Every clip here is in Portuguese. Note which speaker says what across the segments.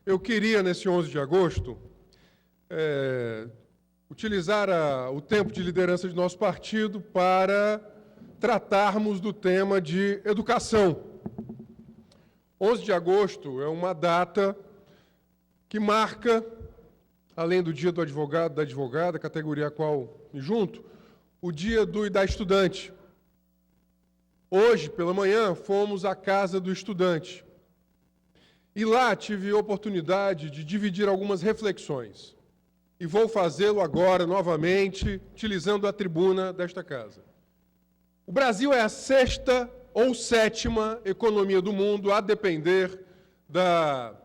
Speaker 1: Eu queria, nesse 11 de agosto, utilizar o tempo de liderança de nosso partido para tratarmos do tema de educação. 11 de agosto é uma data que marca, além do dia do advogado, da advogada, categoria a qual me junto, o dia do e da estudante. Hoje, pela manhã, fomos à Casa do Estudante. E lá tive a oportunidade de dividir algumas reflexões. E vou fazê-lo agora, novamente, utilizando a tribuna desta casa. O Brasil é a 6ª ou 7ª economia do mundo, a depender da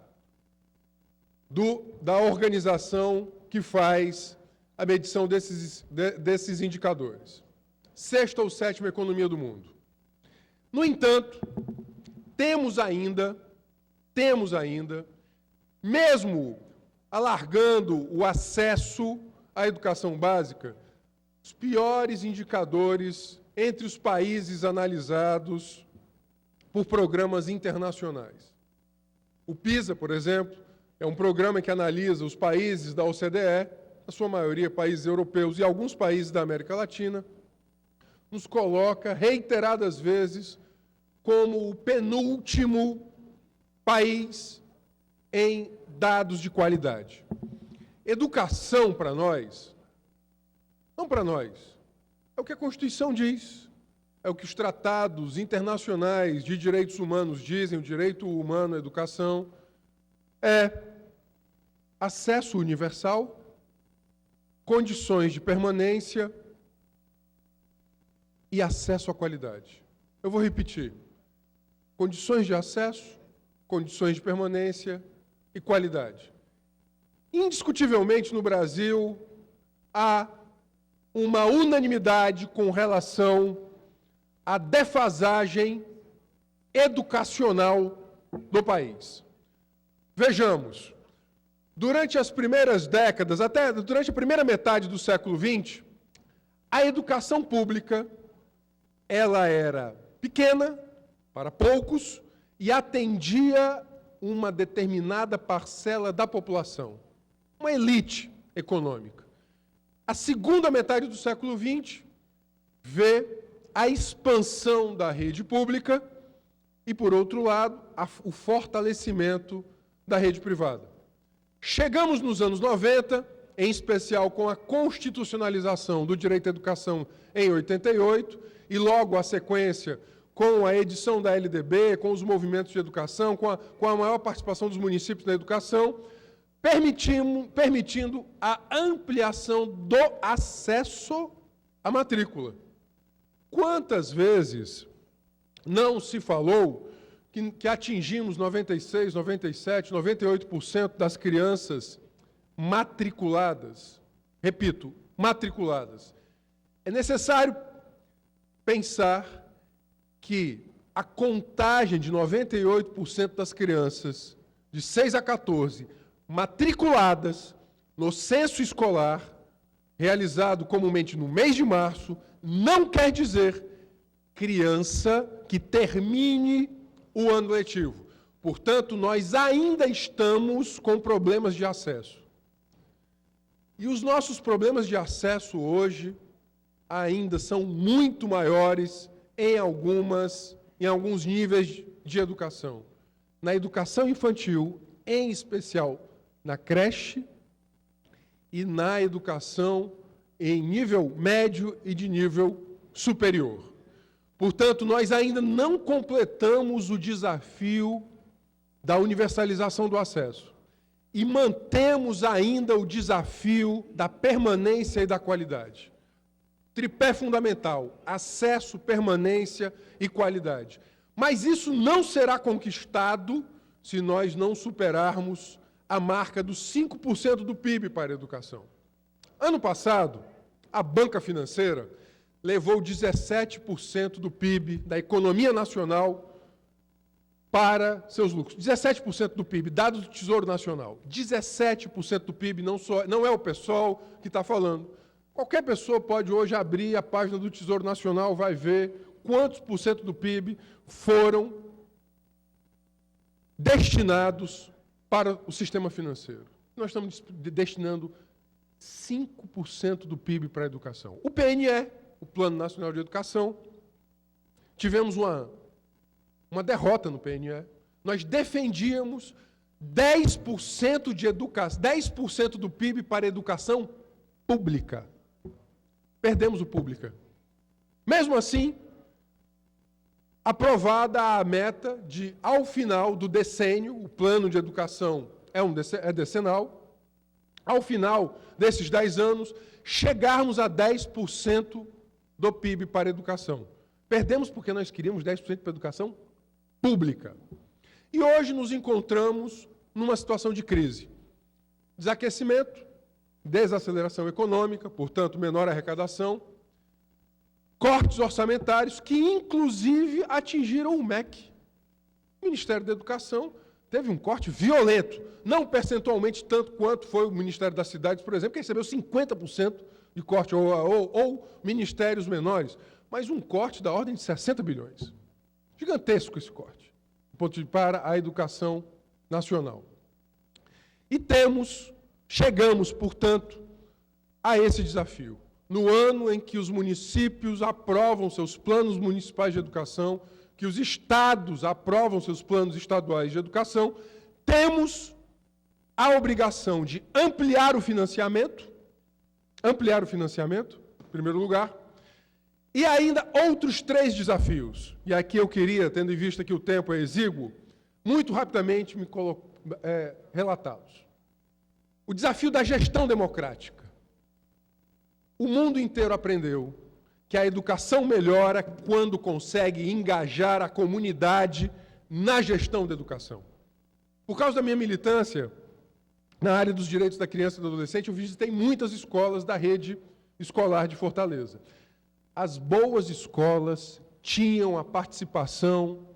Speaker 1: organização que faz a medição desses indicadores. 6ª ou 7ª economia do mundo. No entanto, temos ainda, mesmo alargando o acesso à educação básica, os piores indicadores entre os países analisados por programas internacionais. O PISA, por exemplo, é um programa que analisa os países da OCDE, a sua maioria países europeus e alguns países da América Latina, nos coloca reiteradas vezes como o penúltimo país em dados de qualidade. Educação para nós, não para nós, é o que a Constituição diz, é o que os tratados internacionais de direitos humanos dizem, o direito humano à educação, é acesso universal, condições de permanência e acesso à qualidade. Eu vou repetir. Condições de acesso, condições de permanência e qualidade. Indiscutivelmente, no Brasil, há uma unanimidade com relação à defasagem educacional do país. Vejamos, durante as primeiras décadas, até durante a primeira metade do século XX, a educação pública, ela era pequena, para poucos, e atendia uma determinada parcela da população, uma elite econômica. A segunda metade do século XX vê a expansão da rede pública e, por outro lado, o fortalecimento da rede privada. Chegamos nos anos 90, em especial com a constitucionalização do direito à educação em 88, e logo a sequência com a edição da LDB, com os movimentos de educação, com a maior participação dos municípios na educação, permitindo a ampliação do acesso à matrícula. Quantas vezes não se falou que atingimos 96%, 97%, 98% das crianças matriculadas? Repito, matriculadas. É necessário pensar que a contagem de 98% das crianças de 6 a 14 matriculadas no censo escolar, realizado comumente no mês de março, não quer dizer criança que termine o ano letivo. Portanto, nós ainda estamos com problemas de acesso. E os nossos problemas de acesso hoje ainda são muito maiores em alguns níveis de educação. Na educação infantil, em especial na creche e na educação em nível médio e de nível superior. Portanto, nós ainda não completamos o desafio da universalização do acesso e mantemos ainda o desafio da permanência e da qualidade. Tripé fundamental, acesso, permanência e qualidade. Mas isso não será conquistado se nós não superarmos a marca dos 5% do PIB para a educação. Ano passado, a banca financeira levou 17% do PIB da economia nacional para seus lucros. 17% do PIB, dados do Tesouro Nacional. 17% do PIB, não é o pessoal que está falando. Qualquer pessoa pode hoje abrir a página do Tesouro Nacional, vai ver quantos por cento do PIB foram destinados para o sistema financeiro. Nós estamos destinando 5% do PIB para a educação. O PNE, o Plano Nacional de Educação, tivemos uma derrota no PNE. Nós defendíamos 10% de educação, 10% do PIB para a educação pública. Perdemos o pública. Mesmo assim, aprovada a meta de, ao final do decênio, o plano de educação é decenal, ao final desses 10 anos, chegarmos a 10% do PIB para a educação. Perdemos porque nós queríamos 10% para a educação pública. E hoje nos encontramos numa situação de crise. Desaquecimento, desaceleração econômica, portanto, menor arrecadação, cortes orçamentários que, inclusive, atingiram o MEC. O Ministério da Educação teve um corte violento, não percentualmente tanto quanto foi o Ministério das Cidades, por exemplo, que recebeu 50% de corte, ou ministérios menores, mas um corte da ordem de 60 bilhões. Gigantesco esse corte, para a educação nacional. E chegamos, portanto, a esse desafio. No ano em que os municípios aprovam seus planos municipais de educação, que os estados aprovam seus planos estaduais de educação, temos a obrigação de ampliar o financiamento, em primeiro lugar, e ainda outros 3 desafios. E aqui eu queria, tendo em vista que o tempo é exíguo, muito rapidamente relatá-los. O desafio da gestão democrática. O mundo inteiro aprendeu que a educação melhora quando consegue engajar a comunidade na gestão da educação. Por causa da minha militância na área dos direitos da criança e do adolescente, eu visitei muitas escolas da rede escolar de Fortaleza. As boas escolas tinham a participação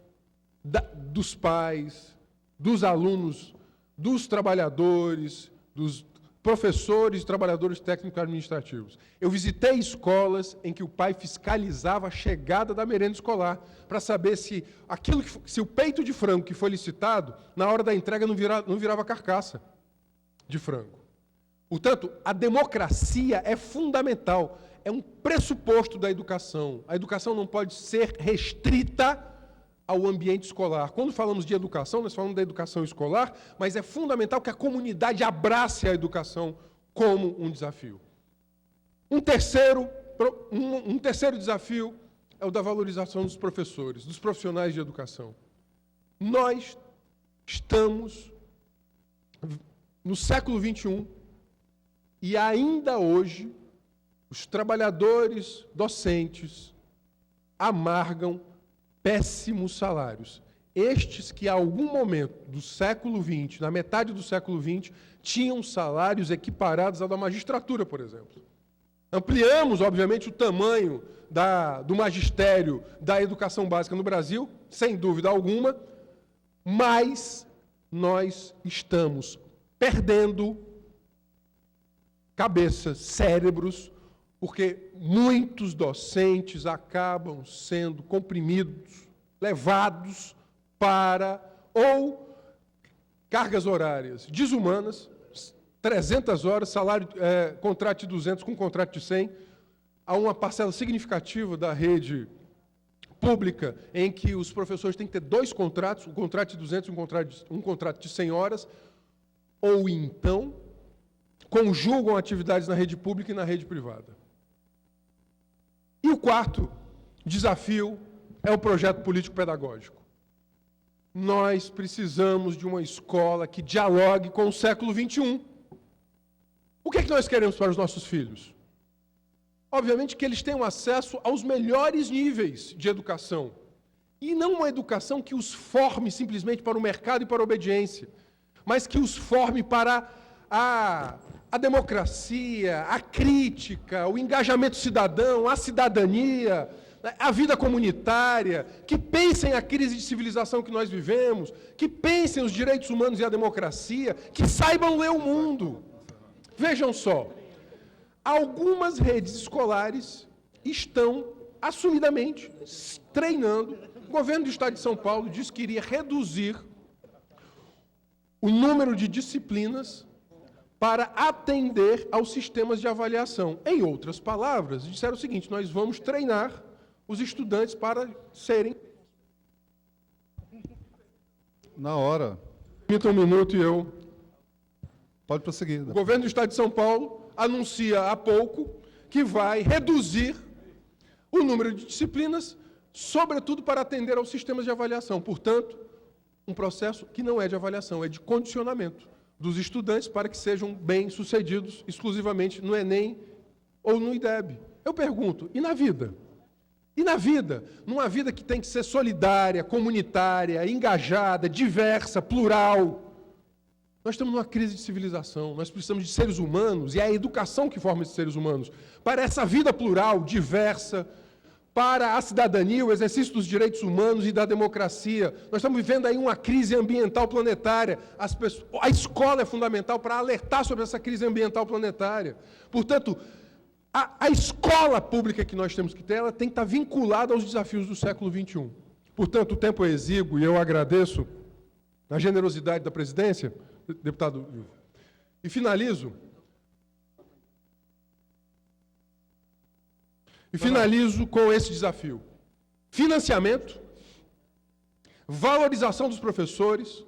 Speaker 1: dos pais, dos alunos, dos trabalhadores, dos professores e trabalhadores técnico-administrativos. Eu visitei escolas em que o pai fiscalizava a chegada da merenda escolar para saber se o peito de frango que foi licitado, na hora da entrega não virava carcaça de frango. Portanto, a democracia é fundamental, é um pressuposto da educação. A educação não pode ser restrita ao ambiente escolar. Quando falamos de educação, nós falamos da educação escolar, mas é fundamental que a comunidade abrace a educação como um desafio. Um terceiro desafio é o da valorização dos professores, dos profissionais de educação. Nós estamos no século XXI e ainda hoje os trabalhadores docentes amargam péssimos salários. Estes que, a algum momento do século XX, na metade do século XX, tinham salários equiparados ao da magistratura, por exemplo. Ampliamos, obviamente, o tamanho do magistério da educação básica no Brasil, sem dúvida alguma, mas nós estamos perdendo cabeças, cérebros, porque muitos docentes acabam sendo comprimidos, levados para ou cargas horárias desumanas, 300 horas, contrato de 200 com contrato de 100, há uma parcela significativa da rede pública em que os professores têm que ter 2 contratos, um contrato de 200 e um contrato de 100 horas, ou então conjugam atividades na rede pública e na rede privada. E o quarto desafio é o projeto político-pedagógico. Nós precisamos de uma escola que dialogue com o século XXI. O que é que nós queremos para os nossos filhos? Obviamente que eles tenham acesso aos melhores níveis de educação. E não uma educação que os forme simplesmente para o mercado e para a obediência, mas que os forme para a democracia, a crítica, o engajamento cidadão, a cidadania, a vida comunitária, que pensem a crise de civilização que nós vivemos, que pensem os direitos humanos e a democracia, que saibam ler o mundo. Vejam só, algumas redes escolares estão assumidamente treinando. O governo do Estado de São Paulo disse que iria reduzir o número de disciplinas para atender aos sistemas de avaliação. Em outras palavras, disseram o seguinte: nós vamos treinar os estudantes para serem...
Speaker 2: Na hora.
Speaker 1: Permita um minuto e eu...
Speaker 2: Pode prosseguir.
Speaker 1: O governo do Estado de São Paulo anuncia há pouco que vai reduzir o número de disciplinas, sobretudo para atender aos sistemas de avaliação. Portanto, um processo que não é de avaliação, é de condicionamento dos estudantes para que sejam bem-sucedidos exclusivamente no Enem ou no IDEB. Eu pergunto, e na vida? E na vida? Numa vida que tem que ser solidária, comunitária, engajada, diversa, plural. Nós estamos numa crise de civilização, nós precisamos de seres humanos, e é a educação que forma esses seres humanos, para essa vida plural, diversa, para a cidadania, o exercício dos direitos humanos e da democracia. Nós estamos vivendo aí uma crise ambiental planetária. A escola é fundamental para alertar sobre essa crise ambiental planetária. Portanto, a escola pública que nós temos que ter, ela tem que estar vinculada aos desafios do século XXI. Portanto, o tempo é exíguo e eu agradeço a generosidade da presidência, deputado Ivo. E finalizo com esse desafio. Financiamento, valorização dos professores,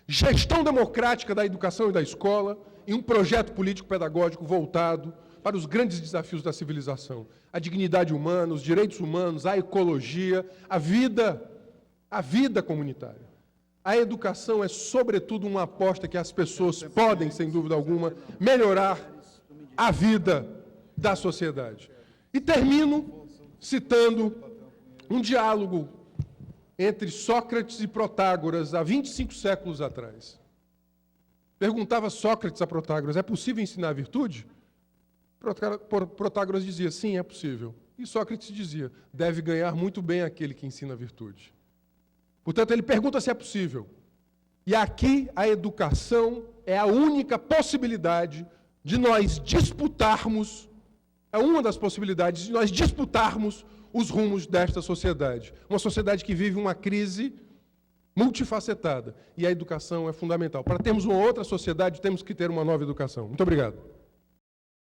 Speaker 1: gestão democrática da educação e da escola e um projeto político-pedagógico voltado para os grandes desafios da civilização. A dignidade humana, os direitos humanos, a ecologia, a vida comunitária. A educação é, sobretudo, uma aposta que as pessoas podem, sem dúvida alguma, melhorar a vida da sociedade. E termino citando um diálogo entre Sócrates e Protágoras, há 25 séculos atrás. Perguntava Sócrates a Protágoras: é possível ensinar a virtude? Protágoras dizia: sim, é possível. E Sócrates dizia: deve ganhar muito bem aquele que ensina a virtude. Portanto, ele pergunta se é possível. E aqui a educação é a única possibilidade de nós disputarmos, é uma das possibilidades de nós disputarmos os rumos desta sociedade. Uma sociedade que vive uma crise multifacetada. E a educação é fundamental. Para termos uma outra sociedade, temos que ter uma nova educação. Muito obrigado.